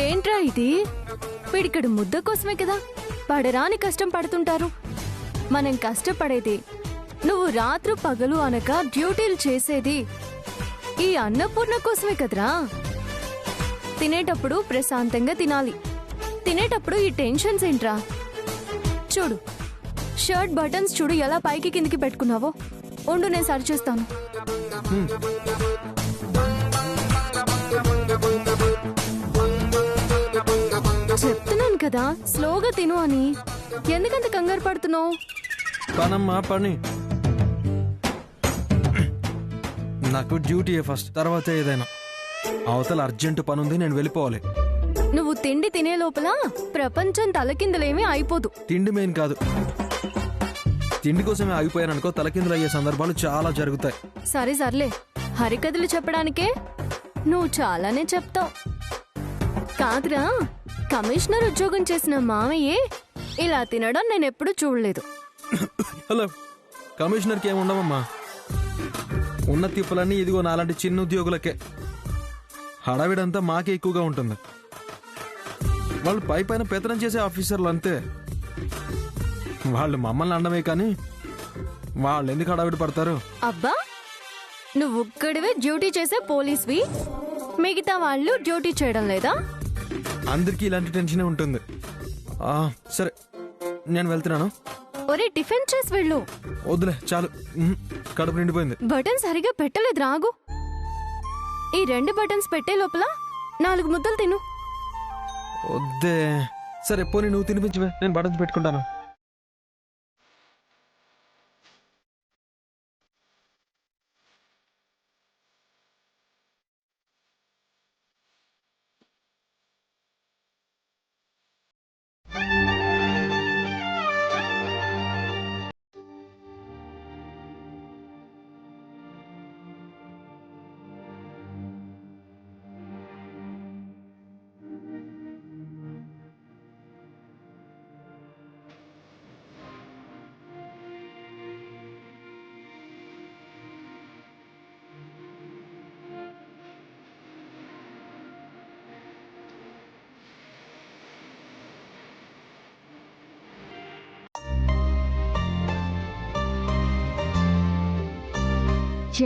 ఏంట్రా ఇది? పిడికడు ముద్ద కోసమే కదా పడరాని కష్టం పడుతుంటారు. మనం కష్టపడేది, నువ్వు రాత్రు పగలు అనక డ్యూటీలు చేసేది ఈ అన్నపూర్ణ కోసమే కదరా. తినేటప్పుడు ప్రశాంతంగా తినాలి. తినేటప్పుడు ఈ టెన్షన్స్ ఏంట్రా? చూడు, షర్ట్ బటన్స్ చూడు ఎలా పైకి కిందికి పెట్టుకున్నావో. ఉండు, నేను సరిచేస్తాను. చెప్తున్నాను కదా స్లోగా తిను అని. ఎందుకంత కంగారు పడుతున్నావు? పనమ్మా పని. నాకు డ్యూటీ ఫస్ట్, తర్వాత ఏదైనా. అవతల అర్జెంటు పని ఉంది, నేను వెళ్ళిపోవాలి. నువ్వు తిండి తినే లోపల ప్రపంచం తలకిందులేమీ అయిపోదు. తిండి మెయిన్ కాదు, తిండి కోసమే ఆగిపోయాననుకో తలకిందులు అయ్యే సందర్భాలు చాలా జరుగుతాయి. సరే సర్లే, హరికథలు చెప్పడానికే నువ్వు చాలానే చెప్తావు. కాదురా, కమిషనర్ ఉద్యోగం చేసిన మామయ్యే ఇలా తినడం నేనెప్పుడు చూడలేదు. హలో, కమిషనర్కి ఏమి ఉండవమ్మా. ఉన్న తిప్పులన్నీ ఇదిగో నాలాంటి చిన్న ఉద్యోగులకే. హడావిడంతా మాకే ఎక్కువగా ఉంటుంది. వాళ్ళు పై పైన పెత్తనం చేసే ఆఫీసర్లు అంతే. వాళ్ళు మమ్మల్ని అండమే కానీ వాళ్ళు ఎందుకు హడావిడి పడతారు? అబ్బా, నువ్వు ఒక్కడివే డ్యూటీ చేసే పోలీస్వి, మిగతా వాళ్ళు డ్యూటీ చేయడం లేదా? అందరికీ ఇలాంటి టెన్షనే ఉంటుంది. సరే, నేను వెళ్తున్నాను. ఒరే, టిఫిన్ చేసి వెళ్ళు. వద్దులే, చాలు, కడుపు నిండిపోయింది. బటన్ సరిగా పెట్టలేదు, రాగు. ఈ 2 బటన్స్ పెట్టే లోపల 4 ముద్దలు తిను. వద్దే. సరే పోనీ, నువ్వు తినిపించవే, నేను బటన్స్ పెట్టుకుంటాను.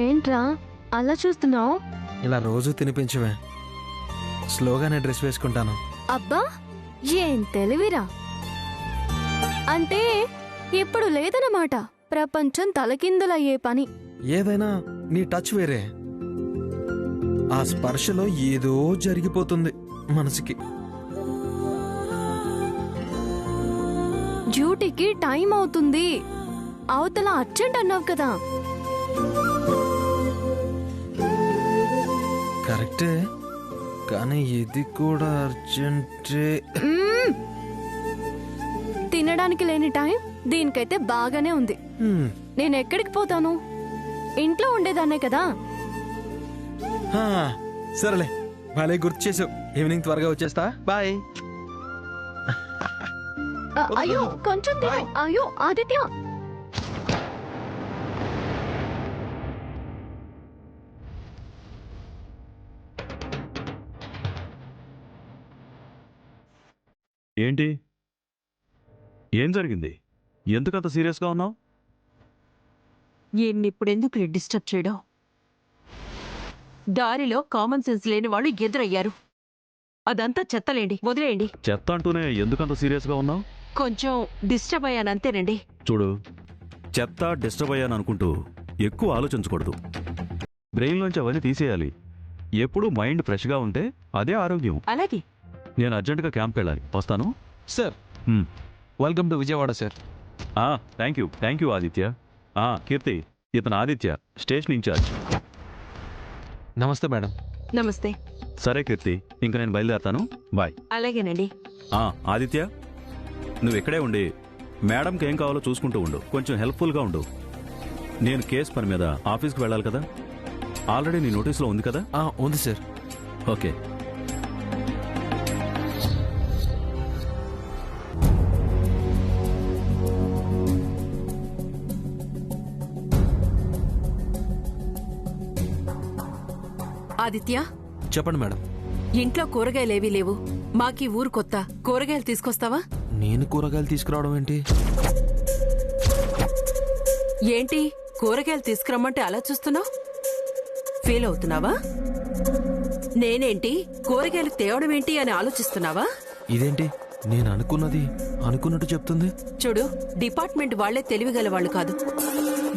ఏంట్రా అలా చూస్తున్నావు? ఇలా రోజు తినిపించవే, స్లోగానే డ్రెస్ వేసుకుంటాను. అబ్బా, ఏం తెలివిరా. అంటే ఇప్పుడు లేదన్నమాట ప్రపంచం తలకిందులయ్యే పని. ఏదైనా నీ టచ్ వేరే. ఆ స్పర్శలో ఏదో జరిగిపోతుంది మనసుకి. డ్యూటీకి టైం అవుతుంది, అవతల అర్జెంట్ అన్నావు కదా. కరెక్టే, కానీ ఇది కూడా అర్జెంటే. తినడానికి లేని టైం దీనికైతే బాగానే ఉంది. నేను ఎక్కడికి పోతాను? ఇంట్లో ఉండేదాన్నే కదా. సరేలే, భలే గుర్తు చేసావు. ఈవినింగ్ త్వరగా వచ్చేస్తా. బాయ్. అయ్యో, కొంచెం తిను. అయ్యో ఆదిత్య, ఏంటి? ఏం జరిగింది? ఎందుకంత సీరియస్గా ఉన్నావు? ఇప్పుడెందుకు డిస్టర్బ్ చేయడం? దారిలో కామన్ సెన్స్ లేని వాళ్ళు ఎదురయ్యారు. అదంతా చెత్తలేండి, వదిలేయండి. చెత్త అంటూనే ఎందుకంత సీరియస్గా ఉన్నావు? కొంచెం డిస్టర్బ్ అయ్యానంతేనండి. చూడు, చెత్త డిస్టర్బ్ అయ్యాను అనుకుంటూ ఎక్కువ ఆలోచించకూడదు. బ్రెయిన్లోంచి అవన్నీ తీసేయాలి. ఎప్పుడూ మైండ్ ఫ్రెష్గా ఉంటే అదే ఆరోగ్యం. అలాగే. నేను అర్జెంటుగా క్యాంప్కి వెళ్ళాలి, వస్తాను. Sir, welcome to Vijayawada sir. Thank you Aditya. Keerthi, ఇతను Aditya, station incharge. Namaste madam. Namaste. సరే కీర్తి, ఇంక నేను బయలుదేరతాను. బాయ్. అలాగేనండి. ఆదిత్య, నువ్వు ఇక్కడే ఉండి మేడంకి ఏం కావాలో చూసుకుంటూ ఉండు. కొంచెం హెల్ప్ఫుల్గా ఉండు. నేను కేసు పని మీద ఆఫీస్కి వెళ్ళాలి కదా. ఆల్రెడీ నీ నోటీస్లో ఉంది కదా? ఉంది సార్. ఓకే. ఆదిత్య, చెప్పండి మేడం. ఇంట్లో కూరగాయలేవీ లేవు. మాకీ ఊరు కొత్త. కూరగాయలు తీసుకొస్తావా? నేను కూరగాయలు తీసుకురావడం ఏంటి? ఏంటి కూరగాయలు తీసుకురమ్మంటే అలా చూస్తున్నావు? ఫీల్ అవుతున్నావా? నేనేంటి కూరగాయలు తేవడం ఏంటి అని ఆలోచిస్తున్నావా? ఇదేంటి నేను అనుకున్నట్టు చెప్తుంది? చూడు, డిపార్ట్మెంట్ వాళ్లే తెలివిగల వాళ్ళు కాదు.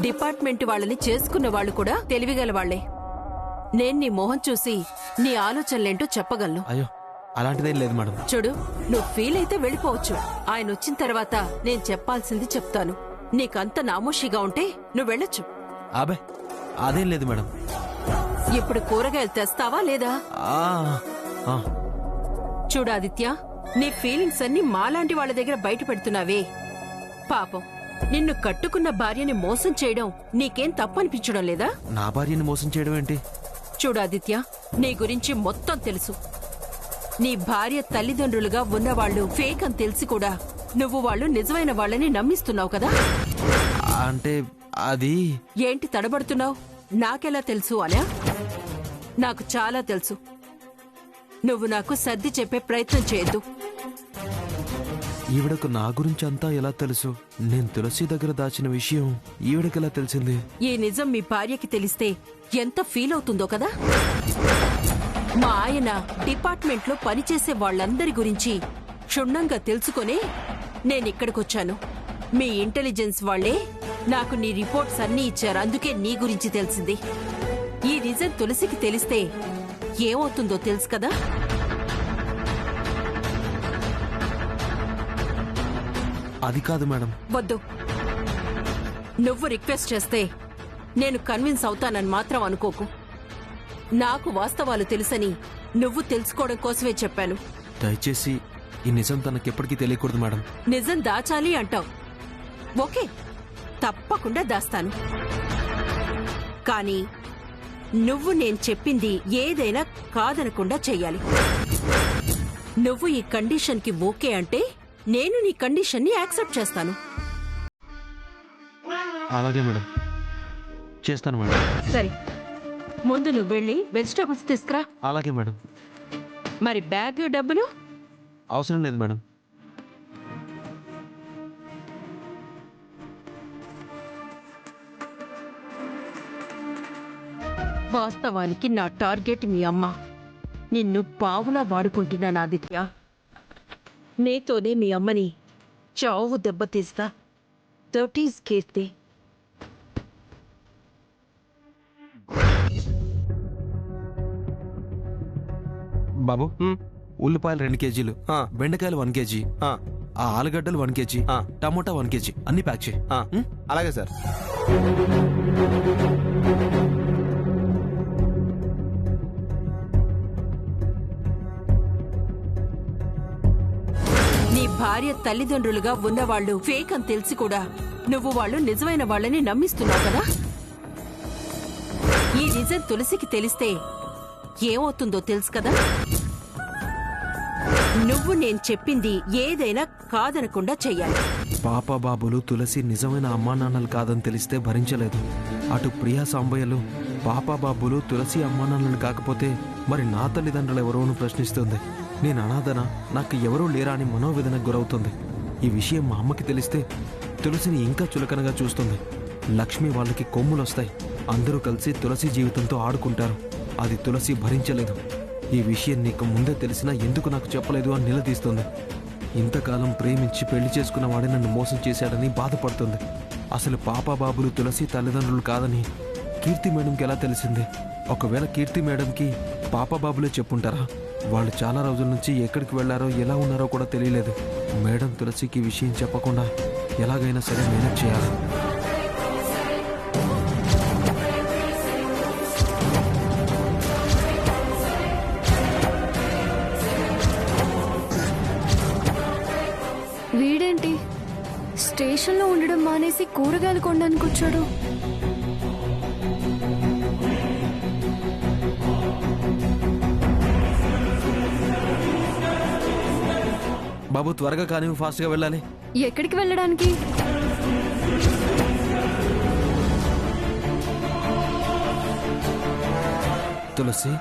డిపార్ట్మెంట్ వాళ్ళని చేసుకున్న వాళ్ళు కూడా తెలివిగల వాళ్లే. నేను నీ మొహం చూసి నీ ఆలోచనలేంటో చెప్పగలను. అయ్యో, అలాంటిదేం లేదు మేడం. చూడు, నువ్వు ఫీల్ అయితే వెళ్ళిపోవచ్చు. ఆయన వచ్చిన తర్వాత నేను చెప్పాల్సింది చెప్తాను. నీకంత నామోషిగా ఉంటే నువ్వు వెళ్ళొచ్చు. అబే, అదేం లేదు మేడం. ఇప్పుడు కూరగాయలు తెస్తావా లేదా? ఆ, ఆ. చూడు ఆదిత్య, నీ ఫీలింగ్స్ అన్ని మాలాంటి వాళ్ళ దగ్గర బయట పెడుతున్నావే. పాపం, నిన్ను కట్టుకున్న భార్యని మోసం చేయడం నీకేం తప్పనిపించడం లేదా? నా భార్యని మోసం చేయడం ఏంటి? చూడు ఆదిత్య, నీ గురించి మొత్తం తెలుసు. నీ భార్య తల్లిదండ్రులుగా ఉన్నవాళ్లు ఫేక్ అని తెలిసి కూడా నువ్వు వాళ్ళు నిజమైన వాళ్ళని నమ్మిస్తున్నావు కదా? అంటే అది... ఏంటి తడబడుతున్నావు? నాకెలా తెలుసు అనా? నాకు చాలా తెలుసు. నువ్వు నాకు సర్ది చెప్పే ప్రయత్నం చేయొద్దు. ఈవిడకు నా గురించి అంతా ఎలా తెలుసు? నేను తులసి దగ్గర దాచిన విషయం ఈవిడకెలా తెలిసింది? ఈ నిజం మీ భార్యకి తెలిస్తే ఎంత ఫీల్ అవుతుందో కదా? మా ఆయన డిపార్ట్మెంట్లో పనిచేసే వాళ్ళందరి గురించి క్షుణ్ణంగా తెలుసుకునే నేనిక్కడికొచ్చాను. మీ ఇంటెలిజెన్స్ వాళ్లే నాకు నీ రిపోర్ట్స్ అన్నీ ఇచ్చారు. అందుకే నీ గురించి తెలిసింది. ఈ నిజం తులసికి తెలిస్తే ఏమవుతుందో తెలుసు కదా? అది కాదు మేడం. వద్దు. నువ్వు రిక్వెస్ట్ చేస్తే నేను కన్విన్స్ అవుతానని మాత్రం అనుకోకు. నాకు వాస్తవాలు తెలుసని నువ్వు తెలుసుకోవడం కోసమే చెప్పాను. దయచేసి ఈ నిజం తనకెప్పటికీ తెలియకూడదు మేడం. నిజం దాచాలి అంటావు. ఓకే, తప్పకుండా దాస్తాను. కానీ నువ్వు నేను చెప్పింది ఏదైనా కాదనకుండా చెయ్యాలి. నువ్వు ఈ కండిషన్కి ఓకే అంటే నేను నీ కండిషన్ని యాక్సెప్ట్ చేస్తాను. అలాగే మేడం, చేస్తాను మేడం. సరే, ముందు నువ్వు వెళ్ళి వెజిటబుల్స్ తీసుకురా. అలాగే మేడం. మరి బ్యాగ్, డబ్బులు? అవసరం లేదు మేడం. వాస్తవానికి నా టార్గెట్ మీ అమ్మ. నిన్ను పావులా వాడుకుంటున్నాను ఆదిత్య. నీతోనే మీ అమ్మని చావు దెబ్బతీస్తా. 30s కీర్తి. బాబు, ఉల్లిపాయలు 2 కేజీలు, బెండకాయలు 1 కేజీ, ఆ ఆలుగడ్డలు 1 కేజీ, టమోటా 1 కేజీ అన్ని ప్యాక్ చేయి. అలాగే సార్. నీ భార్య తల్లిదండ్రులుగా ఉన్నవాళ్లు ఫేక్ అని తెలిసి కూడా నువ్వు వాళ్ళు నిజమైన వాళ్ళని నమ్మిస్తున్నావు కదా? ఈ నిజం తులసికి తెలిస్తే ఏమవుతుందో తెలుసు కదా? నువ్వు నేను చెప్పింది ఏదైనా కాదనకుండా చెయ్యాలి. పాప బాబులు తులసి నిజమైన అమ్మా నాన్నలు కాదని తెలిస్తే భరించలేదు. అటు ప్రియా సాంబయ్యలు పాప బాబులు తులసి అమ్మా నాన్నలు కాకపోతే మరి నా తల్లిదండ్రులు ఎవరోను ప్రశ్నిస్తుంది. నేను అనాథనా, నాకు ఎవరూ లేరా అని మనోవేదనకు గురవుతుంది. ఈ విషయం మా అమ్మకి తెలిస్తే తులసిని ఇంకా చులకనగా చూస్తుంది. లక్ష్మి వాళ్ళకి కొమ్ములొస్తాయి. అందరూ కలిసి తులసి జీవితంతో ఆడుకుంటారు. అది తులసి భరించలేదు. ఈ విషయం నీకు ముందే తెలిసినా ఎందుకు నాకు చెప్పలేదు అని నిలదీస్తుంది. ఇంతకాలం ప్రేమించి పెళ్లి చేసుకున్న వాడే నన్ను మోసం చేశాడని బాధపడుతుంది. అసలు పాప బాబులు తులసి తల్లిదండ్రులు కాదని కీర్తి మేడంకి ఎలా తెలిసింది? ఒకవేళ కీర్తి మేడంకి పాప బాబులే చెప్పుంటారా? వాళ్ళు చాలా రోజుల నుంచి ఎక్కడికి వెళ్లారో ఎలా ఉన్నారో కూడా తెలియలేదు. మేడం తులసికి విషయం చెప్పకుండా ఎలాగైనా సరే మేనేజ్ చేయాలి. వీడేంటి స్టేషన్లో ఉండడం మానేసి కూరగాయలు కొనడానికి వచ్చాడు? బాబు త్వరగా కానీ, ఫాస్ట్గా వెళ్ళాలి. ఎక్కడికి వెళ్ళడానికి? తులసి,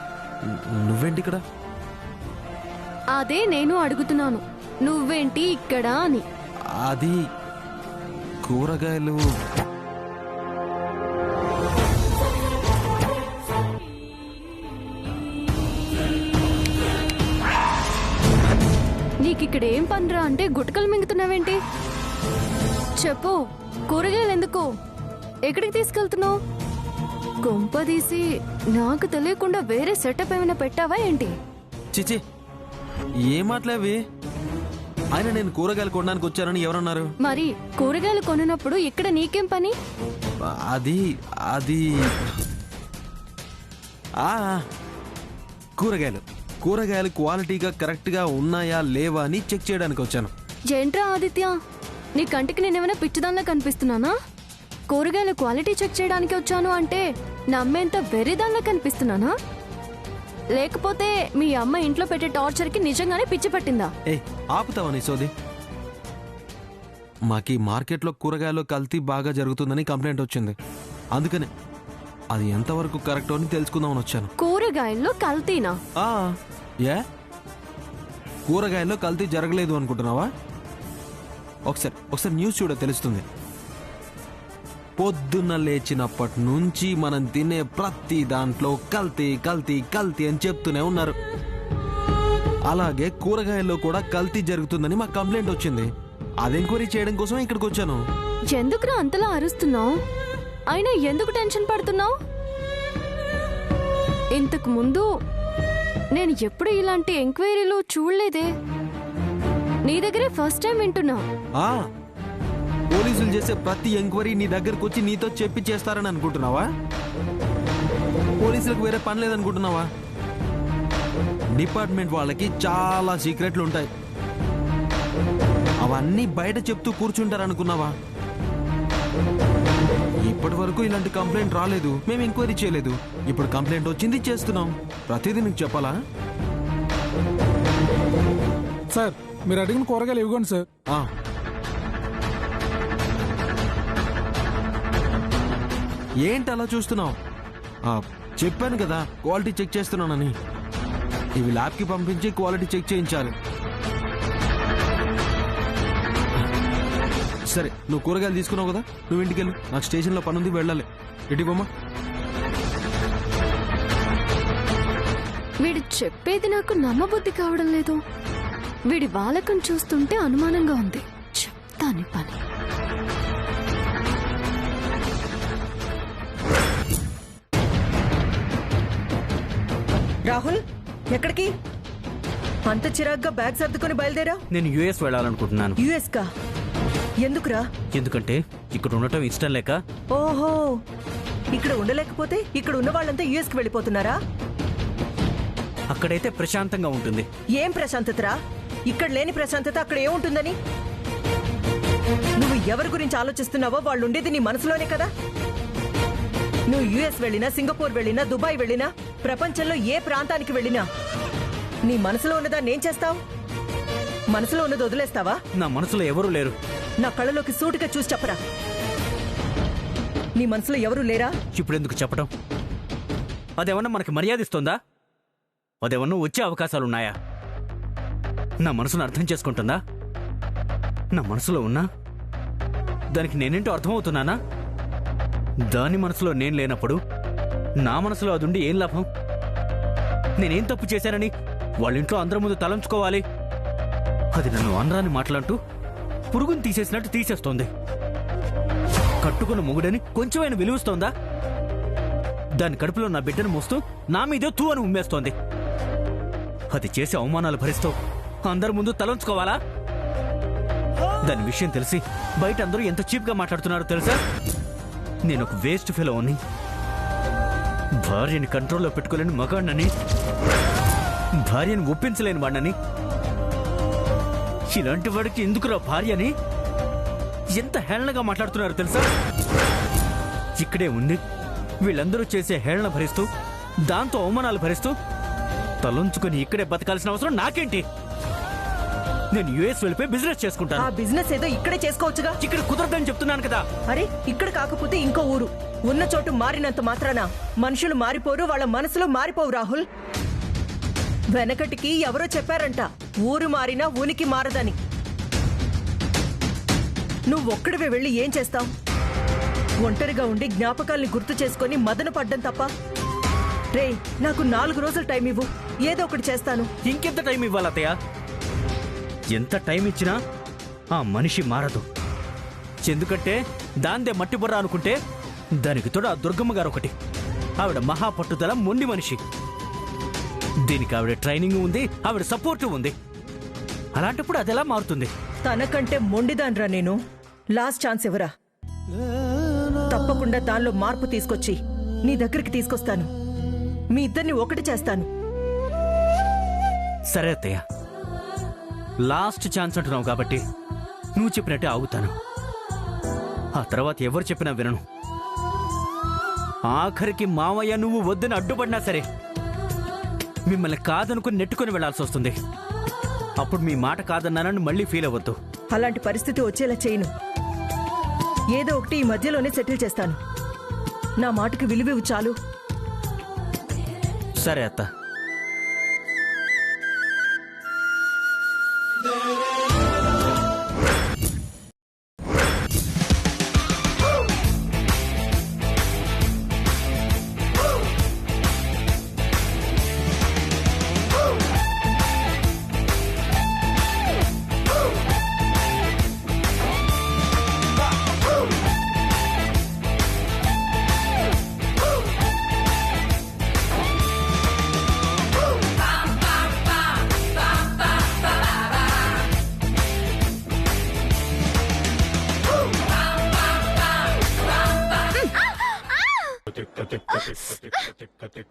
నువ్వేంటి ఇక్కడ? అదే నేను అడుగుతున్నాను, నువ్వేంటి ఇక్కడ అని. అది కూరగాయలు. నీకిక్కడ ఏం పనిరా అంటే గుటకలు మింగుతున్నావేంటి? చెప్పు, కూరగాయలు ఎందుకు? ఎక్కడికి తీసుకెళ్తున్నావు? కొంపదీసి నాకు తెలియకుండా వేరే సెటప్ ఏమైనా పెట్టావా ఏంటి? చిచి, ఏం మాట్లావి? ఆయన నేను కూరగాయలు కొనడానికి వచ్చానని ఎవరన్నారు? మరి కూరగాయలు కొనినప్పుడు ఇక్కడ నీకేం పని? అది అది ఆ, కూరగాయలు కూరగాయలు క్వాలిటీగా కరెక్ట్గా ఉన్నాయా లేవా అని చెక్ చేయడానికి వచ్చాను. జేంట్రా ఆదిత్య, నీ కంటికి నేనేమైనా పిచ్చిదానిలా కనిపిస్తున్నానా? కూరగాయల క్వాలిటీ చెక్ చేయడానికి వచ్చాను అంటే నమ్మేంత వెర్రిదానిలా కనిపిస్తున్నానా? లేకపోతే మీ అమ్మ ఇంట్లో పెట్టే టార్చర్కి నిజంగానే పిచ్చి పట్టిందా? ఆపుతావా నీ సోది? మాకి మార్కెట్లో కూరగాయలు కల్తీ బాగా జరుగుతుందని కంప్లైంట్ వచ్చింది. అందుకనే అది ఎంతవరకు కరెక్ట్ అని తెలుసుకుందామని వచ్చాను. కూరగాయల్లో కల్తీనా? ఏ కూరగాయల్లో కల్తీ జరగలేదు అనుకుంటున్నావా? ఒకసారి న్యూస్ చూడ తెలుస్తుంది. పొద్దున్న లేచినప్పటి నుంచి మనం తినే ప్రతి దాంట్లో కల్తీ కల్తీ కల్తీ అని చెప్తూనే ఉన్నారు. అలాగే కూరగాయల్లో కూడా కల్తీ జరుగుతుందని మాకు కంప్లైంట్ వచ్చింది. అది ఎంక్వైరీ చేయడం కోసం ఇక్కడికి వచ్చాను. ఎందుకురా అంతలా అరుస్తున్నావు? అయినా ఎందుకు టెన్షన్ పడుతున్నావు? ఇంతకు ముందు నేను ఎప్పుడు ఇలాంటి ఎంక్వైరీలు చూడలేదే. నీ దగ్గరే ఫస్ట్ టైం వింటున్నా. పోలీసులు చేసే ప్రతి ఎంక్వైరీ నీ దగ్గరకు వచ్చి నీతో చెప్పి చేస్తారని అనుకుంటున్నావా? పోలీసులకు వేరే పని లేదనుకుంటున్నావా? డిపార్ట్మెంట్ వాళ్ళకి చాలా సీక్రెట్లు ఉంటాయి. అవన్నీ బయట చెప్తూ కూర్చుంటారనుకున్నావా? ఇప్పటి వరకు ఇలాంటి కంప్లైంట్ రాలేదు, మేము ఎంక్వైరీ చేయలేదు. ఇప్పుడు కంప్లైంట్ వచ్చింది, చేస్తున్నాం. ప్రతిదీ నీకు చెప్పాలా? సార్, మీరు అడిగిన కూరగాయలు ఇవ్వండి సార్. ఏంటి అలా చూస్తున్నావు? చెప్పాను కదా క్వాలిటీ చెక్ చేస్తున్నానని. ఇవి ల్యాబ్కి పంపించి క్వాలిటీ చెక్ చేయించాలి. సరే, నువ్వు కూరగాయలు తీసుకున్నావు కదా, నువ్వు ఇంటికి వెళ్ళు. నాకు స్టేషన్లో పని ఉంది, వెళ్ళాలి. ఇటు బొమ్మ. వీడు చెప్పేది నాకు నమ్మబుద్ధి కావడం లేదు. వీడి బాలకం చూస్తుంటే అనుమానంగా ఉంది. చెప్తాను పని. రాహుల్, ఎక్కడికి అంత చిరాగ్గా బ్యాగ్ సర్దుకొని బయలుదేరా? నేను యుఎస్ వెళ్ళాలనుకుంటున్నాను. యుఎస్ కా? ఎందుకురా? ఎందుకంటే ఇక్కడ ఉండటం ఇష్టం లేక. ఓహో, ఇక్కడ ఉండలేకపోతే ఇక్కడ ఉన్న వాళ్ళంతా యుఎస్ కి వెళ్ళిపోతున్నారా? అక్కడైతే ప్రశాంతంగా ఉంటుంది. ఏం ప్రశాంతతరా? ఇక్కడ లేని ప్రశాంతత అక్కడ ఏముంటుందని? నువ్వు ఎవరి గురించి ఆలోచిస్తున్నావో వాళ్ళు ఉండేది నీ మనసులోనే కదా. నువ్వు యుఎస్ వెళ్ళినా, సింగపూర్ వెళ్ళినా, దుబాయ్ వెళ్ళినా, ప్రపంచంలో ఏ ప్రాంతానికి వెళ్ళినా నీ మనసులో ఉన్నదా నేను చేస్తావు? మనసులో ఉన్నది వదిలేస్తావా? నా మనసులో ఎవరూ లేరు. నా కళ్ళలోకి సూటిగా చూసి చెప్పరా, నీ మనసులో ఎవరూ లేరా? ఇప్పుడు ఎందుకు చెప్పడం? అదేమన్నా మనకి మర్యాద ఇస్తుందా? అదేమన్నా వచ్చే అవకాశాలున్నాయా? నా మనసును అర్థం చేసుకుంటుందా? నా మనసులో ఉన్నా దానికి నేనేంటో అర్థమవుతున్నానా? దాని మనసులో నేను లేనప్పుడు నా మనసులో అదుండి ఏం లాభం? నేనేం తప్పు చేశానని వాళ్ళ ఇంట్లో అందరి ముందు తలంచుకోవాలి? అది నన్ను ఆంధ్రాన్ని మాట్లాడుతూ పురుగుని తీసేసినట్టు తీసేస్తోంది. కట్టుకున్న మొగుడని కొంచెమైనా విలువిస్తోందా? దాని కడుపులో నా బిడ్డను మోస్తూ నా మీదే తూ అని ఉమ్మేస్తోంది. అది చేసే అవమానాలు భరిస్తూ అందరి ముందు తలంచుకోవాలా? దాని విషయం తెలిసి బయట అందరూ ఎంత చీప్గా మాట్లాడుతున్నారో తెలుసా? నేను ఒక వేస్ట్ ఫెలో అని, భార్యని కంట్రోల్లో పెట్టుకోలేని మగాడినని, భార్యని ఒప్పించలేని వాడినని. ఇలాంటి వాడికి ఎందుకురా భార్యని ఎంత హేళనగా మాట్లాడుతున్నారో తెలుసా? ఇక్కడే ఉంది వీళ్ళందరూ చేసే హేళన భరిస్తూ, దాంతో అవమానాలు భరిస్తూ తలొంచుకొని ఇక్కడే బతకాల్సిన అవసరం నాకేంటి? నేను యుఎస్ వెళ్ళిపోయి బిజినెస్ చేసుకుంటాను. ఆ బిజినెస్ ఏదో ఇక్కడే చేసుకోవచ్చుగా. ఇక్కడ కుదరదని చెప్తున్నాను కదా. అరే, ఇక్కడ కాకపోతే ఇంకో ఊరు. ఉన్న చోటు మారినంత మాత్రాన మనుషులు మారిపోరు, వాళ్ళ మనసులు మారిపోవు రాహుల్. వెనకటికి ఎవరో చెప్పారంట, ఊరు మారినా ఊనికి మారదని. నువ్వొక్కడివే వెళ్ళి ఏం చేస్తావు? ఒంటరిగా ఉండి జ్ఞాపకాల్ని గుర్తు చేసుకొని మదన పడ్డం తప్ప. రే, నాకు 4 రోజులు టైం ఇవ్వు, ఏదో ఒకటి చేస్తాను. ఇంకెంత టైం ఇవ్వాలి అత్తయ్య? ఎంత టైం ఇచ్చినా ఆ మనిషి మారదు. ఎందుకంటే దాందే మట్టి బుర్ర అనుకుంటే దానికి తోడు ఆ దుర్గమ్మ గారు ఒకటి. ఆవిడ మహా పట్టుదల మొండి మనిషి. దీనికి ఆవిడ ట్రైనింగ్ ఉంది, ఆవిడ సపోర్టు ఉంది. అలాంటప్పుడు అది ఎలా మారుతుంది? తనకంటే మొండిదాన్రా నేను. లాస్ట్ ఛాన్స్ ఎవరా? తప్పకుండా దానిలో మార్పు తీసుకొచ్చి నీ దగ్గరికి తీసుకొస్తాను. మీ ఇద్దరిని ఒకటి చేస్తాను. సరే అత్తయ్య, లాస్ట్ ఛాన్స్ అంటున్నావు కాబట్టి నువ్వు చెప్పినట్టే ఆగుతాను. ఆ తర్వాత ఎవరు చెప్పినా వినను. ఆఖరికి మావయ్య నువ్వు వద్దని అడ్డుపడినా సరే మిమ్మల్ని కాదనుకుని నెట్టుకుని వెళ్లాల్సి వస్తుంది. అప్పుడు మీ మాట కాదన్నానని మళ్ళీ ఫీల్ అవ్వద్దు. అలాంటి పరిస్థితి వచ్చేలా చేయను. ఏదో ఒకటి ఈ మధ్యలోనే సెటిల్ చేస్తాను. నా మాటకి విలువివ్వు చాలు. సరే అత్త.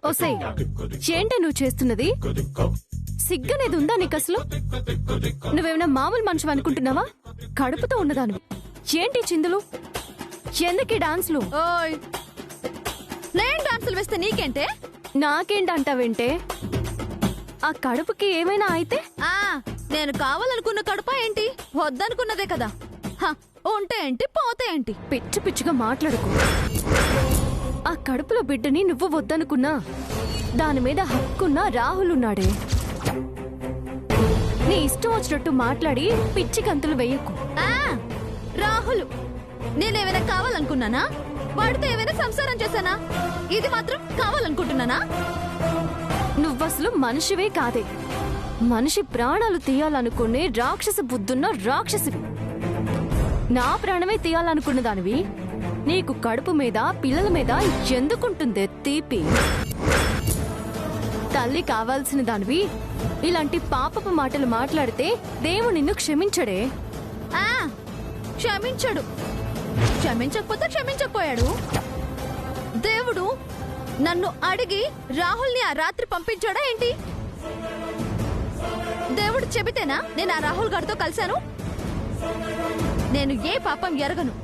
ఓసే, ఏంటి నువ్వు చేస్తున్నది? సిగ్గనేది ఉందా నీకు అసలు? నువ్వేమైనా మామూలు మనిషి అనుకుంటున్నావా? కడుపుతో ఉన్నదాను. ఏంటి చిందులు? ఎందుకీ డాన్సులు? ఓయ్, నేను డాన్సులు వేస్తే నీకేంటే? నాకేంటంటావేంటే? ఆ కడుపుకి ఏమైనా అయితే? నేను కావాలనుకున్న కడుప ఏంటి? వద్దనుకున్నదే కదా. ఉంటే ఏంటి, పోతే ఏంటి? పిచ్చి పిచ్చిగా మాట్లాడుకో. ఆ కడుపులో బిడ్డని నువ్వు వద్దనుకున్నా దాని మీద హక్కున్న రాహుల్ ఉన్నాడే. నీ ఇష్టం వచ్చినట్టు మాట్లాడి పిచ్చి గంతులు వేయకు. రాహుల్ నేనేమైనా కావాలనుకున్నానా? వాడితో ఏమైనా సంసారం చేశానా? ఇది మాత్రం కావాలనుకుంటున్నానా? నువ్వసలు మనిషివే కాదే. మనిషి ప్రాణాలు తీయాలనుకునే రాక్షస బుద్ధున్న రాక్షసుడు. నా ప్రాణమే తీయాలనుకున్న దానివి నీకు కడుపు మీద పిల్లల మీద ఎందుకుంటుందే తీపి? తల్లి కావాల్సిన దానివి ఇలాంటి పాపపు మాటలు మాట్లాడితే దేవుడు నిన్ను క్షమించడే. క్షమించడు. క్షమించకపోతే క్షమించకపోయాడు. దేవుడు నన్ను అడిగి రాహుల్ని ఆ రాత్రి పంపించాడా ఏంటి? దేవుడు చెబితేనా నేను ఆ రాహుల్ గారితో కలిశాను? నేను ఏ పాపం ఎరగను.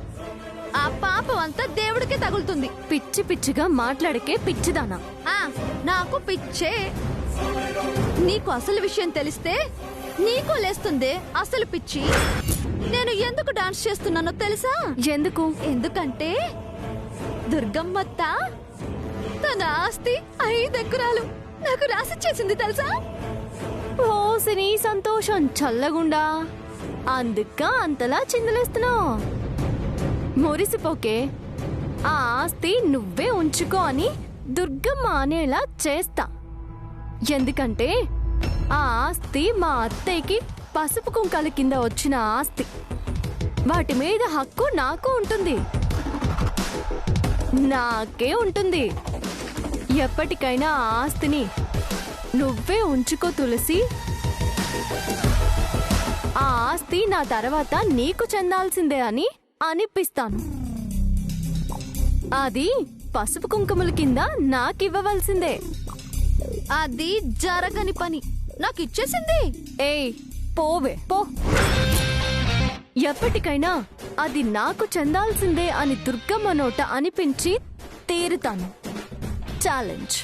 ఆ పాపం అంతా దేవుడికే తగులుతుంది. పిచ్చి పిచ్చిగా మాట్లాడకే పిచ్చిదానా. నాకు పిచ్చే. నీకు అసలు విషయం తెలిస్తే నీకు లేస్తుందే అసలు పిచ్చి. నేను ఎందుకు డాన్స్ చేస్తున్నానో తెలుసా? ఎందుకు? ఎందుకంటే దుర్గమ్మత్త తన ఆస్తి 5 ఎకరాలు నాకు రాసిచ్చేసింది తెలుసా? ఓసిని సంతోషం చల్లగుండా. అందుక అంతలా చిందలేస్తున్నావు. మురిసిపోకే. ఆ ఆస్తి నువ్వే ఉంచుకో అని దుర్గమ్మ అనేలా చేస్తా. ఎందుకంటే ఆ ఆస్తి మా అత్తయ్యకి పసుపు కుంకాల కింద వచ్చిన ఆస్తి. వాటి మీద హక్కు నాకు ఉంటుంది. నాకే ఉంటుంది. ఎప్పటికైనా ఆ ఆస్తిని నువ్వే ఉంచుకో తులసి. ఆ ఆస్తి నా తర్వాత నీకు చెందాల్సిందే అని అనిపిస్తాను. అది పసుపు కుంకుమల కింద నాకివ్వవలసిందే. అది జరగని పని. నాకు ఇచ్చేసింది. ఏయ్ పోవే పో. ఎప్పటికైనా అది నాకు చెందాల్సిందే అని దుర్గమ్మ నోట అనిపించి తీరుతాను. ఛాలెంజ్.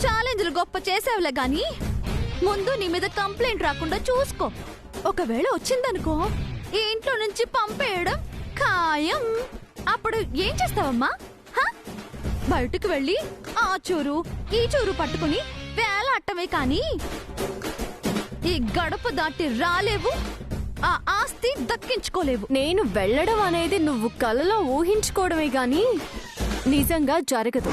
ఛాలెంజ్లు గొప్ప చేసావులే గాని ముందు నీ మీద కంప్లైంట్ రాకుండా చూసుకో. ఒకవేళ వచ్చిందనుకో ఈ ఇంట్లో నుంచి పంపేయడం ఖాయం. అప్పుడు ఏం చేస్తావమ్మా? బయటకు వెళ్ళి ఆ చూరు ఈ చూరు పట్టుకుని వేలా ఆడటమే కానీ ఈ గడప దాటి రాలేవు, ఆ ఆస్తి దక్కించుకోలేవు. నేను వెళ్ళడం అనేది నువ్వు కలలో ఊహించుకోవడమే గాని నిజంగా జరగదు.